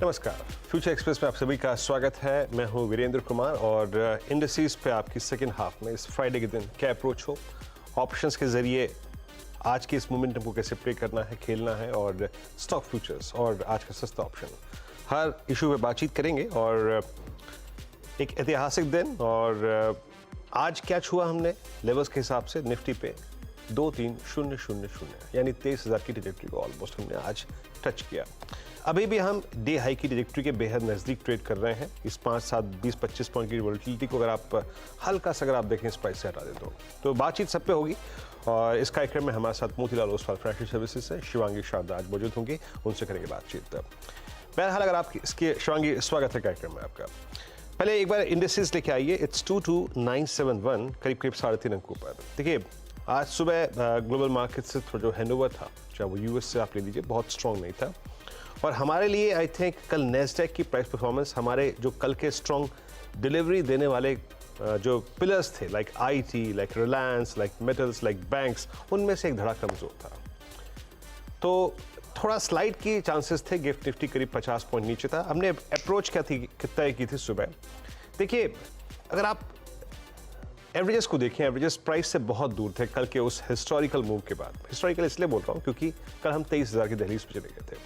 नमस्कार, future express में आप सभी का स्वागत है। मैं हूं वीरेंद्र कुमार और इंडस्ट्रीज पे आपकी सेकंड हाफ में इस फ्राइडे के दिन क्या अप्रोच हो, ऑप्शंस के जरिए आज के इस मोमेंटम को कैसे प्ले करना है, खेलना है और स्टॉक फ्यूचर्स और आज का सस्ता ऑप्शन, हर इशू पे बातचीत करेंगे। और एक ऐतिहासिक दिन और आज क्या छुआ हमने लेवल्स के हिसाब से निफ्टी पे 23,000 यानी 23,000 की ट्रैजेक्टरी को ऑलमोस्ट हमने आज टच किया। अभी भी हम डे हाई की ट्रैजेक्टरी के बेहद नज़दीक ट्रेड कर रहे हैं। इस 5, 7, 20, 25 पॉइंट की वोलेटिलिटी को अगर आप हल्का सा अगर आप देखें इस प्राइस से हटा दें तो बातचीत सब पे होगी। और इस कार्यक्रम में हमारे साथ मोतीलाल ओसवाल फाइनेंशियल सर्विसेज से शिवांगी शारदा आज मौजूद होंगी, उनसे करेंगे बातचीत। बहरहाल अगर आप इसके शिवांगी स्वागत है कार्यक्रम में आपका। पहले एक बार इंडेक्सेस लेके आइए। इट्स 22971 करीब 3.5 अंकों पर। देखिए आज सुबह ग्लोबल मार्केट से थोड़ा जो हैंडओवर था, चाहे वो यूएस से आप ले लीजिए, बहुत स्ट्रॉन्ग नहीं था। और हमारे लिए आई थिंक कल नेस्डैक की प्राइस परफॉर्मेंस हमारे जो कल के स्ट्रॉन्ग डिलीवरी देने वाले जो पिलर्स थे, like IT, like Reliance, like metals, like banks, उनमें से एक धड़ा कमजोर था। तो थोड़ा स्लाइड की चांसेस थे। गिफ्ट निफ्टी करीब 50 पॉइंट नीचे था। हमने अप्रोच क्या थी, तय की थी सुबह। देखिए अगर आप एवरेजेस को देखें, एवरेजेस प्राइस से बहुत दूर थे कल के उस हिस्टोरिकल मूव के बाद। हिस्टोरिकल इसलिए बोल रहा हूँ क्योंकि कल हम 23,000 की दहलीज पे चले गए थे।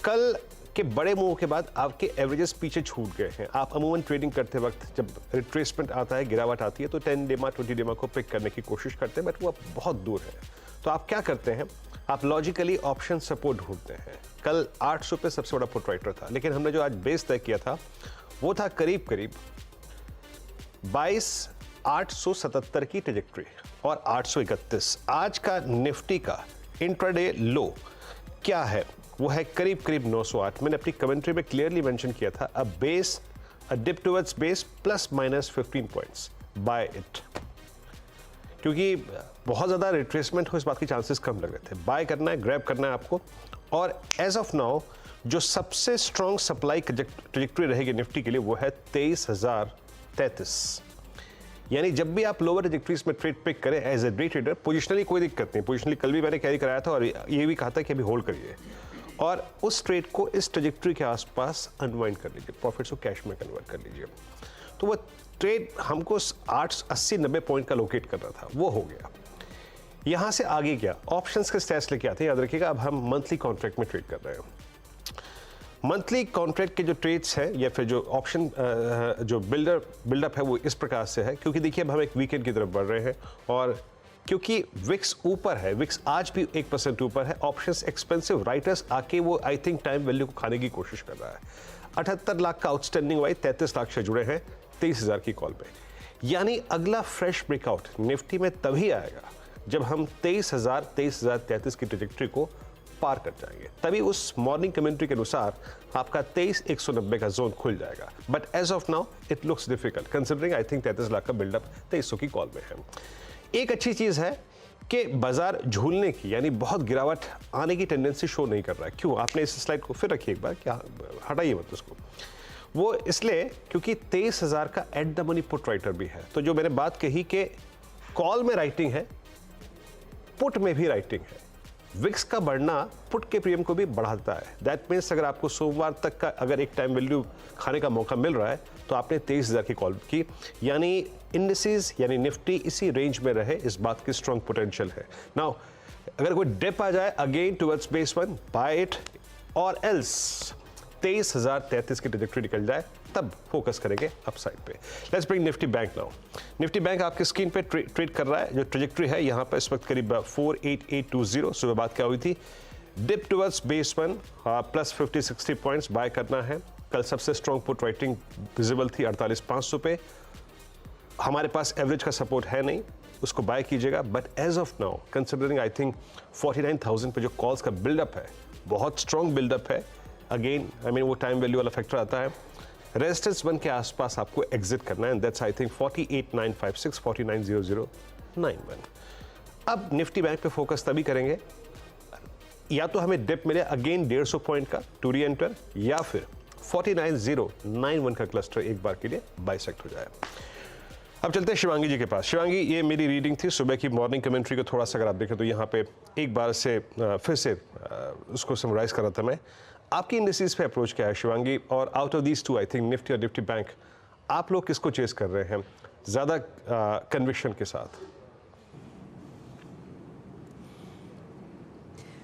कल के बड़े मूव के बाद आपके एवरेजेस पीछे छूट गए हैं। आप अमूमन ट्रेडिंग करते वक्त जब रिट्रेसमेंट आता है, गिरावट आती है, तो 10 डेमा 20 डेमा को पिक करने की कोशिश करते हैं, बट वो अब बहुत दूर है। तो आप क्या करते हैं, आप लॉजिकली ऑप्शन सपोर्ट ढूंढते हैं। कल 800 पे सबसे बड़ा पुट राइटर था, लेकिन हमने जो आज बेस तय किया था वो था करीब 22,877 की ट्रैजेक्टरी और 831। आज का निफ्टी का इंट्राडे लो क्या है, वो है करीब 908। मैंने अपनी कमेंट्री में क्लियरली मेंशन किया था, uh base, uh dip towards base ±15 points, buy it. क्योंकि बहुत ज़्यादा रिट्रेसमेंट हो, इस बात की चांसेस कम लग रहे थे। बाय करना है, ग्रैब करना है आपको। और एज ऑफ नाउ जो सबसे स्ट्रॉन्ग सप्लाई ट्रैजेक्टरी रहेगी निफ्टी के लिए वो है 23,033। यानी जब भी आप लोअर ट्रैजेक्टरीज में ट्रेड पिक करें as a day trader, positionally कोई दिक्कत नहीं। पोजिशनली कल भी मैंने कैरी कराया था और ये भी कहा था कि अभी होल्ड करिए और उस ट्रेड को इस ट्रैजेक्टरी के आसपास अनवाइंड कर लीजिए, प्रॉफिट्स को कैश में कन्वर्ट कर लीजिए। तो वो ट्रेड हमको 80-90 पॉइंट का लोकेट करना था, वो हो गया। यहां से आगे क्या, ऑप्शंस के स्टैट्स लेके आते हैं। याद रखिएगा अब हम मंथली कॉन्ट्रैक्ट में ट्रेड कर रहे हैं। मंथली कॉन्ट्रैक्ट के जो ट्रेड्स हैं या फिर जो ऑप्शन जो बिल्डअप है वो इस प्रकार से है। क्योंकि देखिए अब हम एक वीकेंड की तरफ बढ़ रहे हैं और क्योंकि विक्स ऊपर है, विक्स आज भी 1% ऊपर है। ऑप्शंस एक्सपेंसिव राइटर्स आके वो आई थिंक टाइम वैल्यू को खाने की कोशिश कर रहा है। 78 लाख का आउटस्टैंडिंग वाइज 33 लाख से जुड़े हैं 23,000 की कॉल पे। यानी अगला फ्रेश ब्रेकआउट निफ्टी में तभी आएगा जब हम 23,033 की ट्रैजेक्टरी को पार कर जाएंगे। तभी उस मॉर्निंग कमेंट्री के अनुसार आपका 23,190 का जोन खुल जाएगा। But as of now it looks difficult considering I think 33 lakh का बिल्डअप 2300 की कॉल में है। एक अच्छी चीज है कि बाजार झूलने की यानी बहुत गिरावट आने की टेंडेंसी शो नहीं कर रहा है। क्यों, आपने इस स्लाइड को फिर रखिए एक बार, क्या हटाइए मत उसको। वो इसलिए क्योंकि 23,000 का at the money put writer भी है। तो जो मैंने बात कही कि कॉल में राइटिंग है, पुट में भी राइटिंग है। विक्स का बढ़ना पुट के प्रीमियम को भी बढ़ाता है। दैट मीन्स अगर आपको सोमवार तक का अगर एक टाइम वैल्यू खाने का मौका मिल रहा है तो आपने 23,000 की कॉल की, यानी इंडिसेस यानी निफ्टी इसी रेंज में रहे, इस बात की स्ट्रॉन्ग पोटेंशियल है। नाउ अगर कोई डिप आ जाए again towards base 1, buy it, और एल्स 23,033 की ट्रैजेक्टरी निकल जाए तब फोकस करेंगे अपसाइड पे। Let's bring Nifty bank now. Nifty bank आपकी स्क्रीन पे ट्रेड कर रहा है। जो ट्रैजेक्टरी है यहाँ पर इस वक्त करीब 48820। सुबह बात क्या हुई थी, dip towards base 1 plus 50-60 points buy करना है। कल सबसे स्ट्रॉन्ग पुट राइटिंग विजिबल थी 48,500 पे। हमारे पास एवरेज का सपोर्ट है नहीं, उसको बाय कीजिएगा। But as of now considering I think 49,000 पे जो कॉल्स का बिल्डअप है, बहुत स्ट्रॉन्ग बिल्डअप है। अगेन आई मीन वो टाइम वैल्यू वाला फैक्टर आता है। रेजिस्टेंस 1 के आसपास आपको एग्जिट करना है, दैट्स आई थिंक 48,956 49,091। अब निफ्टी बैंक पे फोकस तभी करेंगे या तो हमें डिप मिले अगेन 150 पॉइंट का टू री एंटर, या फिर 49,091 का क्लस्टर एक बार के लिए बाइसेक्ट हो जाए। अब चलते हैं शिवांगी जी के पास। शिवांगी, ये मेरी रीडिंग थी सुबह की मॉर्निंग कमेंट्री को थोड़ा सा अगर आप देखें तो यहाँ पे एक बार से फिर से उसको समराइज कर रहा था मैं। आपकी इंडस्ट्रीज पे अप्रोच क्या है शिवांगी? और out of these two I think Nifty और निफ्टी बैंक, आप लोग किसको चेस कर रहे हैं ज़्यादा कन्विक्शन के साथ?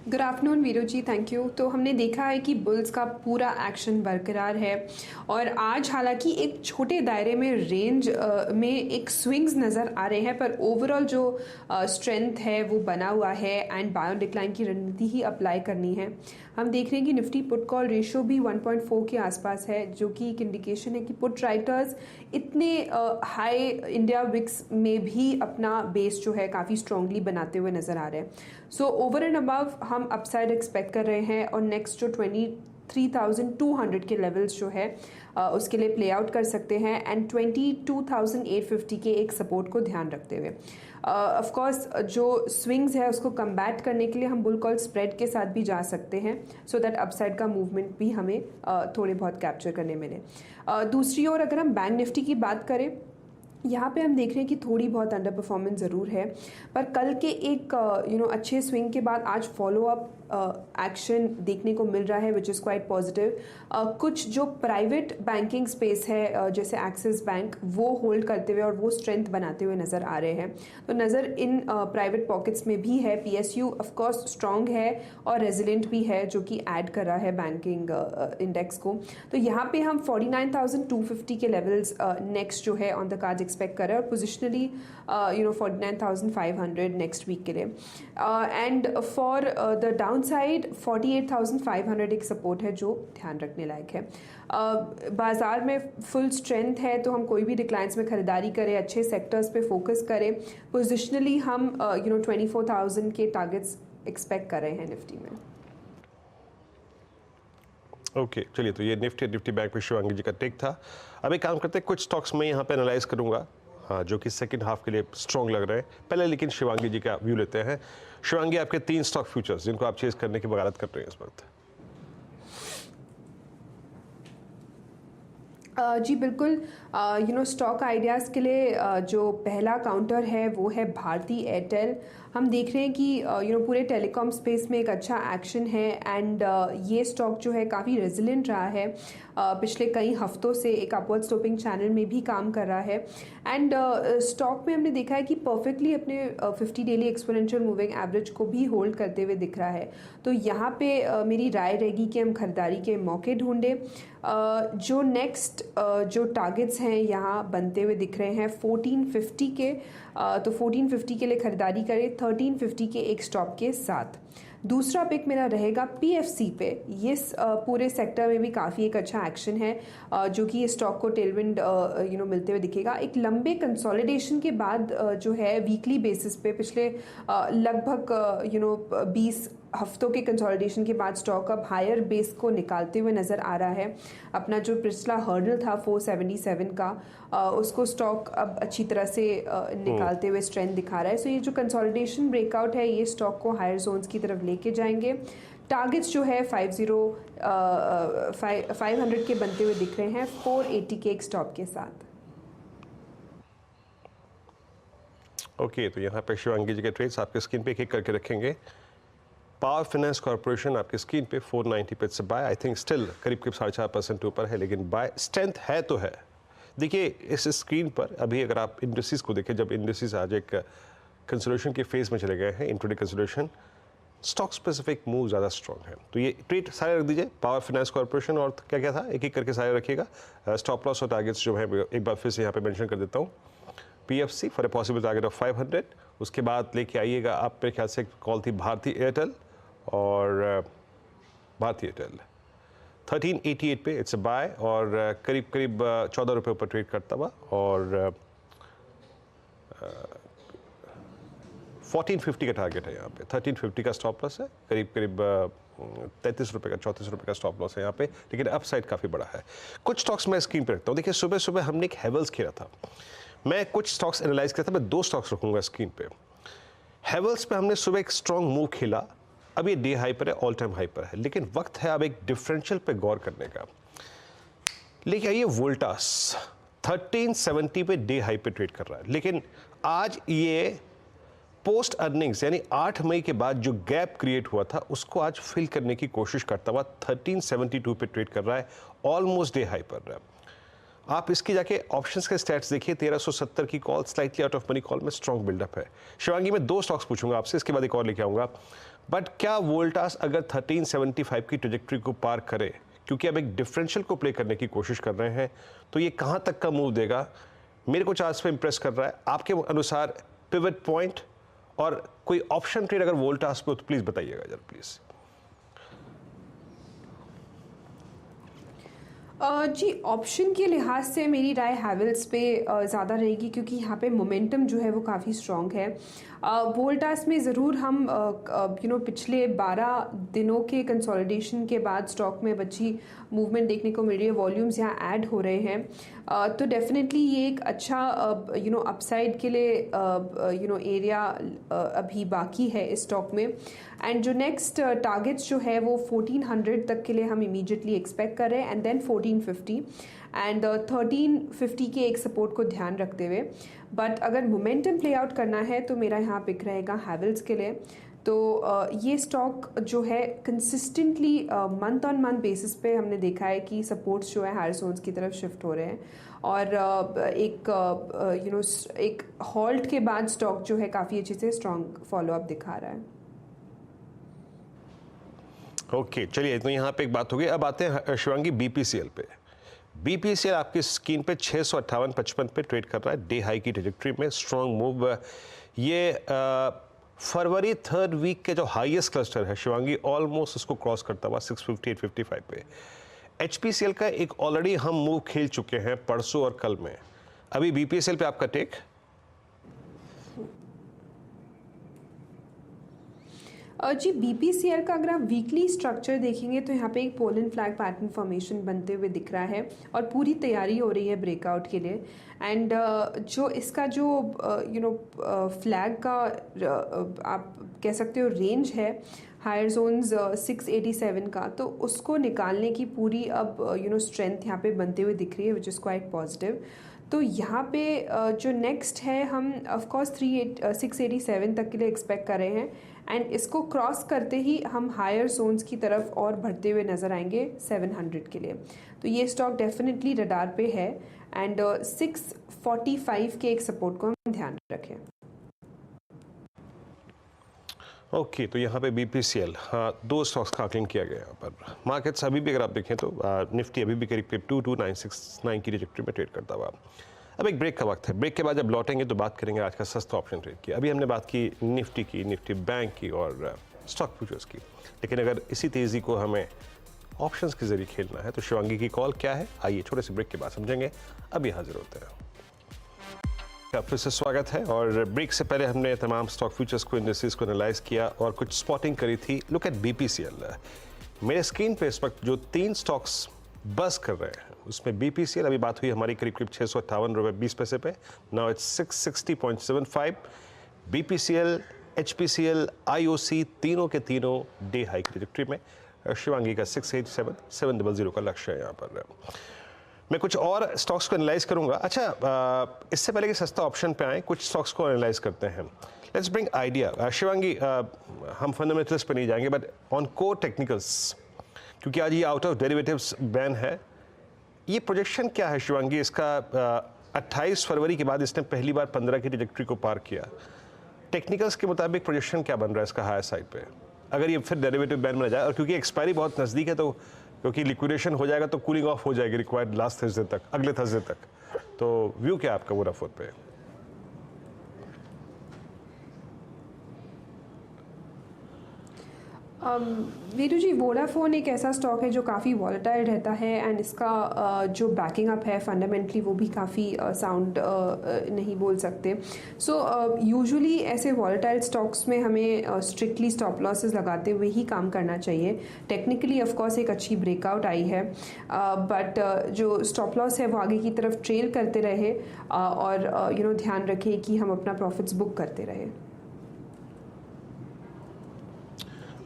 Good afternoon Veeru ji, thank you. तो हमने देखा है कि बुल्स का पूरा एक्शन बरकरार है और आज हालांकि एक छोटे दायरे में रेंज में एक स्विंग्स नज़र आ रहे हैं, पर ओवरऑल जो स्ट्रेंथ है वो बना हुआ है एंड बायो डिक्लाइन की रणनीति ही अप्लाई करनी है। हम देख रहे हैं कि निफ्टी पुट कॉल रेशियो भी 1.4 के आसपास है, जो कि एक इंडिकेशन है कि पुट राइटर्स इतने हाई इंडिया विक्स में भी अपना बेस जो है काफ़ी स्ट्रांगली बनाते हुए नज़र आ रहे हैं। सो ओवर एंड अबव हम अपसाइड एक्सपेक्ट कर रहे हैं और नेक्स्ट जो 23,200 के लेवल्स जो है उसके लिए प्ले आउट कर सकते हैं एंड 22,850 के एक सपोर्ट को ध्यान रखते हुए ऑफ कोर्स जो स्विंग्स है उसको कम्बैट करने के लिए हम बुल कॉल स्प्रेड के साथ भी जा सकते हैं, सो दैट अपसाइड का मूवमेंट भी हमें थोड़े बहुत कैप्चर करने मिले। दूसरी ओर अगर हम बैंक निफ्टी की बात करें, यहाँ पे हम देख रहे हैं कि थोड़ी बहुत अंडर परफॉर्मेंस ज़रूर है, पर कल के एक अच्छे स्विंग के बाद आज फॉलो अप एक्शन देखने को मिल रहा है विच इज़ क्वाइट पॉजिटिव। कुछ जो प्राइवेट बैंकिंग स्पेस है जैसे एक्सिस बैंक, वो होल्ड करते हुए और वो स्ट्रेंथ बनाते हुए नज़र आ रहे हैं। तो नज़र इन प्राइवेट पॉकेट्स में भी है। PSU ऑफ कोर्स स्ट्रॉन्ग है और रेजिलेंट भी है, जो कि ऐड कर रहा है बैंकिंग इंडेक्स को। तो यहाँ पे हम 49,250 के लेवल्स नेक्स्ट जो है ऑन द कार्ड एक्सपेक्ट कर रहे हैं और पोजिशनली 49,500 नेक्स्ट वीक के लिए। And for the down side 48,500 एक सपोर्ट है जो ध्यान रखने लायक है। बाजार में फुल स्ट्रेंथ है, तो हम कोई भी डिक्लाइंस में खरीदारी करें, अच्छे सेक्टर्स पे फोकस करें। पोजिशनली हम 24,000 के टारगेट्स एक्सपेक्ट कर रहे हैं निफ्टी में। ओके चलिए, तो ये निफ्टी बैंक पे शिवांगी जी का टेक था। अब एक काम करते हैं, कुछ स्टॉक्स में यहाँ पे एनालाइज करूँगा हाँ जो कि सेकंड हाफ के लिए स्ट्रॉन्ग लग रहे हैं। पहले लेकिन शिवांगी जी का व्यू लेते हैं। शिवांगी, आपके 3 स्टॉक फ्यूचर्स जिनको आप चेस करने की बगावत कर रहे हैं इस वक्त। जी बिल्कुल, स्टॉक आइडियाज़ के लिए जो पहला काउंटर है वो है भारती एयरटेल। हम देख रहे हैं कि पूरे टेलीकॉम स्पेस में एक अच्छा एक्शन है एंड ये स्टॉक जो है काफ़ी रेजिलेंट रहा है। पिछले कई हफ्तों से एक अपवर्ड स्लोपिंग चैनल में भी काम कर रहा है एंड स्टॉक में हमने देखा है कि परफेक्टली अपने 50 डेली एक्सपोनेंशियल मूविंग एवरेज को भी होल्ड करते हुए दिख रहा है। तो यहाँ पे मेरी राय रहेगी कि हम खरीदारी के मौके ढूंढें। जो नेक्स्ट जो टारगेट्स हैं यहाँ बनते हुए दिख रहे हैं 1450 के, तो 1450 के लिए खरीदारी करें 1350 के एक स्टॉप के साथ। दूसरा पिक मेरा रहेगा PFC पे। ये पूरे सेक्टर में भी काफ़ी एक अच्छा एक्शन है जो कि ये स्टॉक को टेलविंड मिलते हुए दिखेगा। एक लंबे कंसोलिडेशन के बाद जो है वीकली बेसिस पे पिछले लगभग 20 हफ्तों के कंसोलिडेशन के बाद स्टॉक अब हायर बेस को निकालते हुए नज़र आ रहा है। अपना जो पिछला हर्डल था 477 का, उसको स्टॉक अब अच्छी तरह से निकालते हुए स्ट्रेंथ दिखा रहा है। सो ये जो कंसोलिडेशन ब्रेकआउट है ये स्टॉक को हायर जोन्स की तरफ लेके जाएंगे। टारगेट्स जो है 500 के बनते हुए दिख रहे हैं 480 के एक स्टॉप के साथ। ओके, तो यहाँ पे शिवांगी जी के ट्रेड्स आपके स्क्रीन पे एक करके रखेंगे। पावर फाइनेंस कॉर्पोरेशन आपकी स्क्रीन पे 490 पे से बाय, आई थिंक स्टिल करीब 4.5% ऊपर है, लेकिन बाय स्ट्रेंथ है तो है। देखिए इस स्क्रीन पर अभी अगर आप इंडस्ट्रीज को देखें, जब इंडस्ट्रीज आज एक कंसोलिडेशन के फेज में चले गए हैं, intraday consolidation, stock specific move ज़्यादा स्ट्रॉन्ग है। तो ये ट्रेड सारे रख दीजिए, पावर फाइनेंस कॉर्पोरेशन और क्या क्या था एक एक करके सारे रखिएगा। स्टॉप लॉस और टारगेट्स जो है एक बार फिर से यहाँ पे मेंशन कर देता हूँ। PFC for a possible target of 500, उसके बाद लेके आइएगा आप, मेरे ख्याल से कॉल थी भारती एयरटेल और भारती एयरटेल 1388 पे इट्स अ बाय और करीब 14 रुपये ऊपर ट्रेड करता हुआ और 1450 का टारगेट है यहाँ पे, 1350 का स्टॉप लॉस है, करीब 33 रुपये का 34 रुपये का स्टॉप लॉस है यहाँ पे, लेकिन अपसाइड काफ़ी बड़ा है। कुछ स्टॉक्स मैं स्क्रीन पे रखता हूँ। देखिए सुबह सुबह हमने एक हेवल्स खेला था, मैं कुछ स्टॉक्स एनालाइज किया था, मैं 2 स्टॉक्स रखूँगा स्क्रीन पे। हेवल्स पे हमने सुबह एक स्ट्रॉन्ग मूव खेला, अब ये डे हाई पर है, ऑल टाइम हाई पर है, लेकिन वक्त है अब एक डिफरेंशियल पे गौर करने का। लेकिन आइए वोल्टास 1370 पे डे हाई पे ट्रेड कर रहा है, लेकिन आज ये पोस्ट अर्निंग्स यानी 8 मई के बाद जो गैप क्रिएट हुआ था उसको आज फिल करने की कोशिश करता हुआ 1372 पे ट्रेड कर रहा है, ऑलमोस्ट डे हाई पर रहा है। आप इसकी जाके ऑप्शंस के स्टैट्स देखिए, 1370 की call, slightly out of money call में स्ट्रॉन्ग बिल्डअप है। शिवांगी, मैं 2 स्टॉक्स पूछूंगा आपसे, इसके बाद एक और लेके आऊंगा। बट क्या वोल्टास अगर 1375 की ट्रेजेक्ट्री को पार करे, क्योंकि अब एक डिफरेंशियल को प्ले करने की कोशिश कर रहे हैं, तो ये कहां तक का मूव देगा? मेरे को चार्ट्स पे इंप्रेस कर रहा है। आपके अनुसार पिवट पॉइंट और कोई ऑप्शन ट्रेड अगर वोल्टास पे हो तो प्लीज बताइएगा जरा प्लीज। जी, ऑप्शन के लिहाज से मेरी राय हैवेल्स पे ज़्यादा रहेगी, क्योंकि यहाँ पे मोमेंटम जो है वो काफ़ी स्ट्रॉन्ग है। वोल्टास में ज़रूर हम पिछले 12 दिनों के कंसोलिडेशन के बाद स्टॉक में अच्छी मूवमेंट देखने को मिल रही है, वॉल्यूम्स यहाँ ऐड हो रहे हैं। तो डेफिनेटली ये एक अच्छा अपसाइड के लिए एरिया अभी बाकी है इस स्टॉक में। एंड जो नेक्स्ट टारगेट्स जो है वो 1400 तक के लिए हम इमीडिएटली एक्सपेक्ट कर रहे हैं, एंड देन 1450 एंड 1350 के एक सपोर्ट को ध्यान रखते हुए। बट अगर मोमेंटम प्ले आउट करना है तो मेरा यहाँ पिक रहेगा हैवेल्स के लिए। तो ये स्टॉक जो है consistently month on month basis पे हमने देखा है कि सपोर्ट्स जो है हायर जोन्स की तरफ शिफ्ट हो रहे हैं, और एक हॉल्ट के बाद स्टॉक जो है काफ़ी अच्छे से स्ट्रॉन्ग फॉलोअप दिखा रहा है। ओके, चलिए, तो यहाँ पे एक बात हो गई। अब आते हैं शिवांगी बीपीसीएल पे। बीपीसीएल आपकी स्क्रीन पे 658.55 पे ट्रेड कर रहा है, डे हाई की ट्रेजेक्ट्री में, स्ट्रॉन्ग मूव। ये फरवरी 3rd वीक के जो हाईएस्ट क्लस्टर है शिवांगी, ऑलमोस्ट उसको क्रॉस करता हुआ 650 855 पे। एचपीसीएल का एक ऑलरेडी हम मूव खेल चुके हैं परसों और कल में। अभी बीपीसीएल पे आपका टेक? जी, बीपीसीएल का अगर आप वीकली स्ट्रक्चर देखेंगे तो यहाँ पे एक पोलन फ्लैग पैटर्न फॉर्मेशन बनते हुए दिख रहा है, और पूरी तैयारी हो रही है ब्रेकआउट के लिए। एंड जो इसका जो फ्लैग का आप कह सकते हो रेंज है हायर जोन्स 687 का, तो उसको निकालने की पूरी अब स्ट्रेंथ यहाँ पे बनते हुए दिख रही है, विच इज़ क्वाइट पॉजिटिव। तो यहाँ पे जो नेक्स्ट है हम ऑफकोर्स 687 तक के लिए एक्सपेक्ट कर रहे हैं, एंड इसको क्रॉस करते ही हम हायर जोन्स की तरफ और बढ़ते हुए नज़र आएंगे 700 के लिए। तो ये स्टॉक डेफिनेटली रडार पे है, एंड 645 के एक सपोर्ट को हम ध्यान रखें। ओके, तो यहाँ पे बीपीसीएल, हाँ, 2 स्टॉक्स का आकलन किया गया यहाँ पर। मार्केट्स अभी भी अगर आप देखें तो निफ्टी अभी भी करीब 22969 की ट्रेजेक्टरी में ट्रेड करता हुआ। अब एक ब्रेक का वक्त है, ब्रेक के बाद जब लौटेंगे तो बात करेंगे आज का सस्ता ऑप्शन ट्रेड की। अभी हमने बात की निफ्टी की, निफ्टी बैंक की और स्टॉक फ्यूचर्स की, लेकिन अगर इसी तेज़ी को हमें ऑप्शंस के जरिए खेलना है तो शिवांगी की कॉल क्या है, आइए छोटे से ब्रेक के बाद समझेंगे। अभी हाजिर होते हैं। फिर से स्वागत है, और ब्रेक से पहले हमने तमाम स्टॉक फ्यूचर्स को, इंडस्ट्रीज को एनालाइज किया और कुछ स्पॉटिंग करी थी। Look at BPCL. मेरे स्क्रीन पे इस वक्त जो 3 स्टॉक्स बस कर रहे हैं उसमें बीपीसीएल, अभी बात हुई हमारी करीब 658 रुपये 20 पैसे पे, now it's 660.75। BPCL, HPCL, IOC, तीनों के तीनों डे हाई की ट्रेजेक्टरी में। शिवांगी का 687 700 का लक्ष्य है यहाँ पर। मैं कुछ और स्टॉक्स को एनालाइज करूंगा। अच्छा, इससे पहले कि सस्ता ऑप्शन पे आए, कुछ स्टॉक्स को एनालाइज करते हैं। Let's bring idea. शिवांगी, हम फंडामेंटल्स पे नहीं जाएंगे, बट ऑन कोर टेक्निकल्स, क्योंकि आज ये आउट ऑफ डेरिवेटिव्स बैन है, ये प्रोजेक्शन क्या है शिवांगी इसका? 28 फरवरी के बाद इसने पहली बार 15 की ट्रेजेक्टरी को पार किया। टेक्निकल्स के मुताबिक प्रोजेक्शन क्या बन रहा है इसका हायर साइड पे, अगर ये फिर डेरिवेटिव बैन में जाए? और क्योंकि एक्सपायरी बहुत नज़दीक है, तो क्योंकि लिक्विडेशन हो जाएगा तो कूलिंग ऑफ हो जाएगी रिक्वायर्ड लास्ट थर्सडे तक, अगले थर्सडे तक। तो व्यू क्या आपका वोडाफोन पे? वीरू जी, वोडाफोन एक ऐसा स्टॉक है जो काफ़ी वॉलेटाइल रहता है, एंड इसका जो बैकिंग अप है फंडामेंटली वो भी काफ़ी साउंड नहीं बोल सकते। सो यूजुअली ऐसे वॉलेटाइल स्टॉक्स में हमें स्ट्रिक्टली स्टॉप लॉसेस लगाते हुए ही काम करना चाहिए। टेक्निकली ऑफ कोर्स एक अच्छी ब्रेकआउट आई है, बट जो स्टॉप लॉस है वो आगे की तरफ ट्रेल करते रहे, और ध्यान रखें कि हम अपना प्रॉफिट्स बुक करते रहे।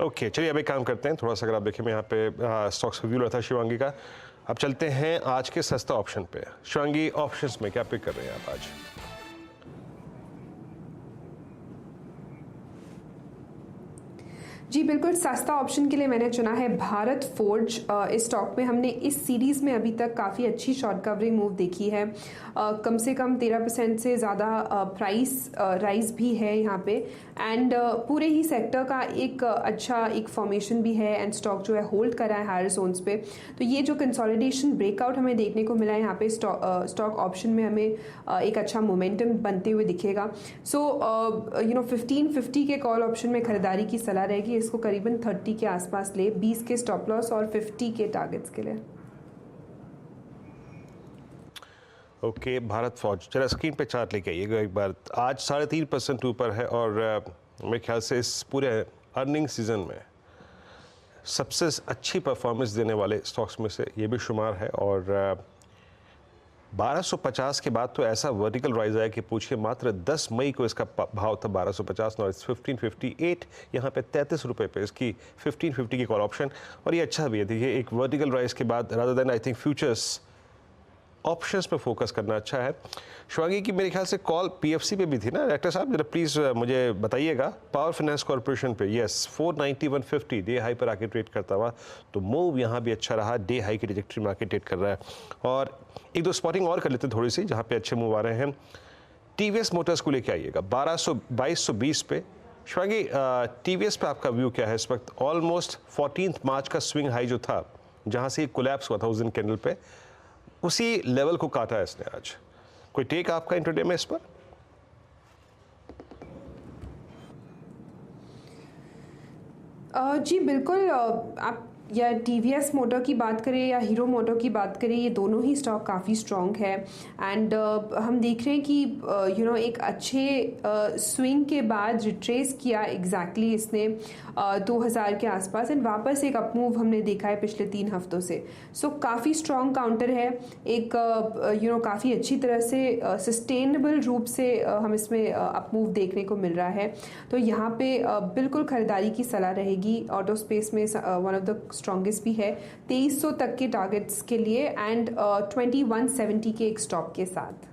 ओके, चलिए अब एक काम करते हैं, थोड़ा सा अगर आप देखें, मैं यहाँ पे स्टॉक्स रिव्यू रहा था शिवांगी का। अब चलते हैं आज के सस्ता ऑप्शन पे। शिवांगी, ऑप्शंस में क्या पिक कर रहे हैं आप आज? जी बिल्कुल, सस्ता ऑप्शन के लिए मैंने चुना है भारत फोर्ज। इस स्टॉक में हमने इस सीरीज़ में अभी तक काफ़ी अच्छी शॉर्ट कवरिंग मूव देखी है। कम से कम 13% से ज़्यादा प्राइस राइज भी है यहाँ पे, एंड पूरे ही सेक्टर का एक अच्छा एक फॉर्मेशन भी है, एंड स्टॉक जो है होल्ड करा है हायर जोन्स पे। तो ये जो कंसोलिडेशन ब्रेकआउट हमें देखने को मिला है यहाँ पे स्टॉक ऑप्शन में, हमें एक अच्छा मोमेंटम बनते हुए दिखेगा। सो 1550 के कॉल ऑप्शन में खरीदारी की सलाह रहेगी। इसको करीबन 30 के आसपास ले, 20 के स्टॉप लॉस और 50 के टारगेट्स के लिए। ओके, भारत फौज जरा स्क्रीन पे चार्ट लेके आइएगा एक बार। आज 3.5% ऊपर है, और मेरे ख्याल से इस पूरे अर्निंग सीजन में सबसे अच्छी परफॉर्मेंस देने वाले स्टॉक्स में से ये भी शुमार है। और 1250 के बाद तो ऐसा वर्टिकल राइज आया कि पूछिए, मात्र 10 मई को इसका भाव था 1250, और 1558, यहाँ पे 33 रुपये पे इसकी 1550 की कॉल ऑप्शन। और ये अच्छा भी है, देखिए एक वर्टिकल राइज के बाद rather than I think futures options पे फोकस करना अच्छा है। शिवांगी की मेरे ख्याल से कॉल पीएफसी पे भी थी ना डायरेक्टर साहब, जरा प्लीज़ मुझे बताइएगा। पावर फाइनेंस कॉर्पोरेशन पे यस 491.50 डे हाई पर आके ट्रेड करता हुआ, तो मूव यहाँ भी अच्छा रहा, डे हाई की ट्रेजेक्ट्री में आके ट्रेड कर रहा है। और एक दो स्पॉटिंग और कर लेते थोड़ी सी जहाँ पे अच्छे मूव आ रहे हैं। टीवीएस मोटर्स को लेके आइएगा 2220 पे। शिवांगी, टीवीएस पे आपका व्यू क्या है इस वक्त? ऑलमोस्ट 14 मार्च का स्विंग हाई जो था, जहाँ से कोलैप्स हुआ था उस दिन कैंडल पे, उसी लेवल को काटा है इसने आज। कोई टेक आपका इंट्राडे में इस पर? जी बिल्कुल, आप या टीवीएस मोटर की बात करें या हीरो मोटर की बात करें, ये दोनों ही स्टॉक काफ़ी स्ट्रॉन्ग है। एंड हम देख रहे हैं कि एक अच्छे स्विंग के बाद रिट्रेस किया एग्जैक्टली इसने 2000 के आसपास, एंड वापस एक अपमूव हमने देखा है पिछले 3 हफ्तों से। सो काफ़ी स्ट्रॉन्ग काउंटर है, एक काफ़ी अच्छी तरह से सस्टेनेबल रूप से हम इसमें अपमूव देखने को मिल रहा है। तो यहाँ पे बिल्कुल खरीदारी की सलाह रहेगी। ऑटो स्पेस में वन ऑफ द स्ट्रॉन्गेस्ट भी है 2300 तक के टारगेट्स के लिए, एंड 2170 के एक स्टॉप के साथ।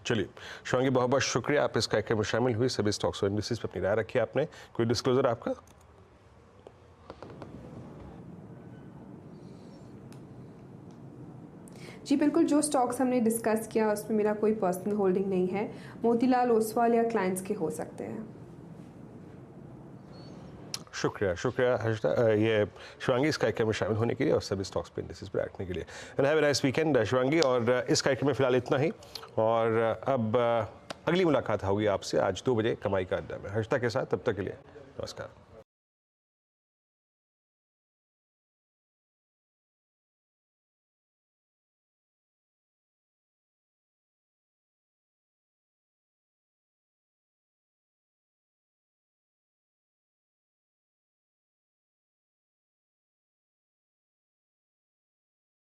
चलिए शिवांगी, बहुत बहुत शुक्रिया, आप इस कार्यक्रम में शामिल हुई। सभी स्टॉक्स और इंडिसेस पे अपनी राय रखी आपने। कोई डिस्क्लोजर आपका? जी बिल्कुल, जो स्टॉक्स हमने डिस्कस किया उसमें मेरा कोई पर्सनल होल्डिंग नहीं है। मोतीलाल ओसवाल या क्लाइंट्स के हो सकते हैं। शुक्रिया शुक्रिया हर्षदा, ये शिवांगी इस कार्यक्रम में शामिल होने के लिए और सभी स्टॉक्स पे इंडिसेस पे बैठने के लिए। And have a nice weekend Shivangi. और इस कार्यक्रम में फिलहाल इतना ही, और अब अगली मुलाकात होगी आपसे आज 2 बजे कमाई का अड्डा में हर्षदा के साथ। तब तक के लिए नमस्कार।